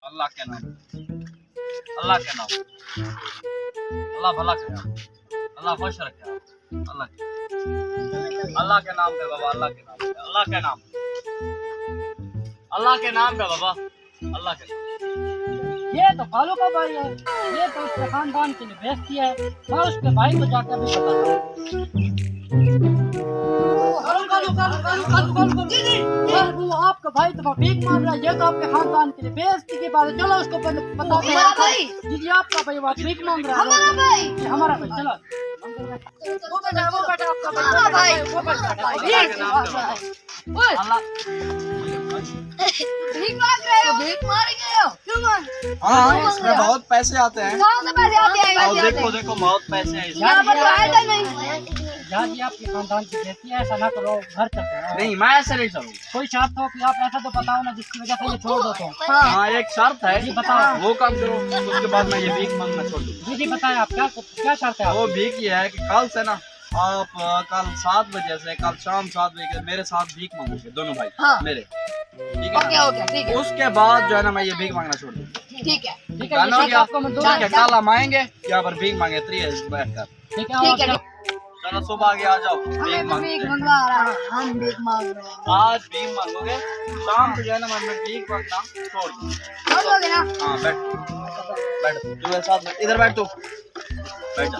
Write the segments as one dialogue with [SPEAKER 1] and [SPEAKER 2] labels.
[SPEAKER 1] अल्लाह के नाम, अल्लाह के नाम, अल्लाह भला करे, अल्लाह खुश रखे, अल्लाह के नाम पे बाबा, अल्लाह के नाम पे, अल्लाह के नाम, अल्लाह के नाम पे बाबा, अल्लाह के नाम।
[SPEAKER 2] ये तो कालू का भाई है, ये तो उसके खानदान के लिए बेइज्जती है। मैं उसके भाई को जाकर भी बताता हूँ। वो आपका भाई तो भीख मांग रहा है, ये तो आपके खानदान के लिए बेइज्जती की बात है। चलो उसको बता दो। जी जी आपका भाई वो भीख मांग रहा है। हमारा भाई चलो वो बेटा आपका भाई वो बेटा
[SPEAKER 3] भीख मांग रहे हो? भीख मारेंगे हो? क्यों मांग?
[SPEAKER 1] हाँ, इसमें बहुत पैसे आते हैं।
[SPEAKER 3] कहाँ से पैसे आते हैं?
[SPEAKER 1] और देखो देखो बहुत पैसे हैं इसमें।
[SPEAKER 3] यहाँ पर तो आएगा नहीं।
[SPEAKER 2] जी आपके खानदान की बेइज्जती है, ऐसा ना करो, घर चलते हैं।
[SPEAKER 1] नहीं, मैं ऐसे नहीं चलूँ।
[SPEAKER 2] कोई शर्त हो कि आप ऐसा तो बताओ ना जिसकी वजह से ये छोड़ दो। तो
[SPEAKER 1] हाँ, एक शर्त है।
[SPEAKER 2] जी बताओ।
[SPEAKER 1] वो काम करो, उसके बाद मैं ये भीख मांगना छोड़ दूँ।
[SPEAKER 2] जी बताएं आप क्या शर्त है।
[SPEAKER 1] वो भीख ये है कि कल से ना आप कल 7 बजे से कल शाम 7 बजे के मेरे साथ भीख मांगोगे दोनों भाई।
[SPEAKER 3] हाँ।
[SPEAKER 1] मेरे ठीक
[SPEAKER 3] ओके
[SPEAKER 1] है।
[SPEAKER 3] ओके ठीक है
[SPEAKER 1] उसके बाद जो है ना मैं ये भीख मांगना छोड़ दूँ।
[SPEAKER 3] ठीक है
[SPEAKER 2] ठीक
[SPEAKER 1] गाना हो
[SPEAKER 2] है
[SPEAKER 1] गया?
[SPEAKER 2] आपको मंजूर
[SPEAKER 1] ठीक
[SPEAKER 2] है।
[SPEAKER 1] है, कल हम आएंगे यहाँ पर भीख मांगे 3 बैठकर।
[SPEAKER 2] ठीक
[SPEAKER 3] ठीक है।
[SPEAKER 2] है
[SPEAKER 1] चलो सुबह आगे आ जाओ, भीख
[SPEAKER 3] हमें तो
[SPEAKER 1] मांग।
[SPEAKER 3] भीख मंगवा रहा है, हम भीख मांग रहे हैं।
[SPEAKER 1] आज भीख मांगोगे, शाम को जो है ना मैं भीख मांगना छोड़ दूँ।
[SPEAKER 3] छोड़ दोगे ना?
[SPEAKER 1] हाँ बैठ बैठ, तू मेरे साथ बैठ, इधर बैठ तू, बैठ जा,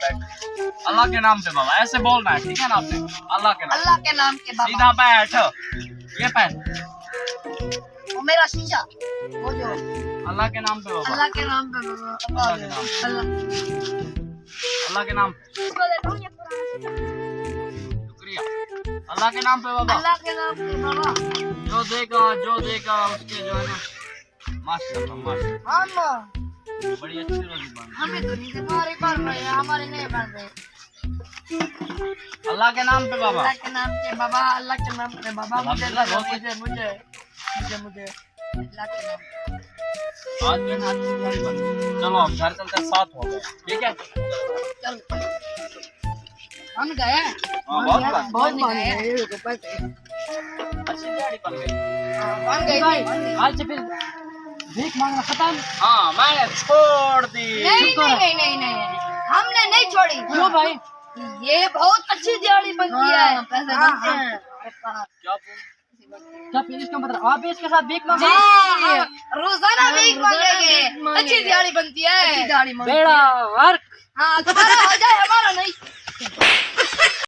[SPEAKER 1] बैठ। अल्लाह के नाम से बाबा ऐसे बोलना है, ठीक है ना आपने? अल्लाह के नाम,
[SPEAKER 3] अल्लाह के नाम के बाबा।
[SPEAKER 1] सीधा बैठ, ये पहन।
[SPEAKER 3] वो मेरा शीशा वो जो
[SPEAKER 1] अल्लाह के नाम पे बाबा,
[SPEAKER 3] अल्लाह के नाम पे बाबा।
[SPEAKER 1] अल्लाह के नाम, अल्लाह के नाम पे। शुक्रिया, अल्लाह के नाम पे बाबा।
[SPEAKER 3] अल्लाह के नाम पे बाबा।
[SPEAKER 1] जो देगा उसके जो है ना माशाल्लाह माशाल्लाह
[SPEAKER 3] हम
[SPEAKER 1] बड़ी अच्छी रोजी बन।
[SPEAKER 3] हमें तो नहीं हमारे पर रहे हैं, हमारे नहीं बन रहे।
[SPEAKER 1] अल्लाह के नाम पे बाबा,
[SPEAKER 3] अल्लाह के नाम के बाबा। अल्लाह के नाम पे बाबा। मुझे
[SPEAKER 1] अल्हम्दुलिल्लाह, बहुत
[SPEAKER 3] मुझे मुझे मुझे मुझे अल्लाह के नाम
[SPEAKER 1] आज जो है ना अच्छी रोजी बन। चलो हम घर चलते हैं, 7 हो गए, ठीक है?
[SPEAKER 3] चल हम गए
[SPEAKER 1] हाँ, बहुत बात।
[SPEAKER 3] बहुत गए
[SPEAKER 1] अच्छी दिहाड़ी बन गई।
[SPEAKER 3] बन गई
[SPEAKER 2] भाई
[SPEAKER 3] बन गई।
[SPEAKER 2] आज से फिर भीख मांगना खत्म।
[SPEAKER 1] हाँ, मैंने छोड़ दी।
[SPEAKER 3] नहीं नहीं नहीं नहीं नहीं हमने नहीं छोड़ी।
[SPEAKER 2] क्यों भाई?
[SPEAKER 3] ये बहुत अच्छी दिहाड़ी बनती है, पैसे बनते हैं।
[SPEAKER 1] क्या
[SPEAKER 2] क्या फिर इसका मतलब आप भी इसके साथ भीख मांगे?
[SPEAKER 3] रोजाना भीख मांगेंगे, अच्छी दिहाड़ी बनती है। अच्छी दिहाड़ी
[SPEAKER 2] बेड़ा वर्क।
[SPEAKER 3] हाँ तुम्हारा हो जाए हमारा नहीं।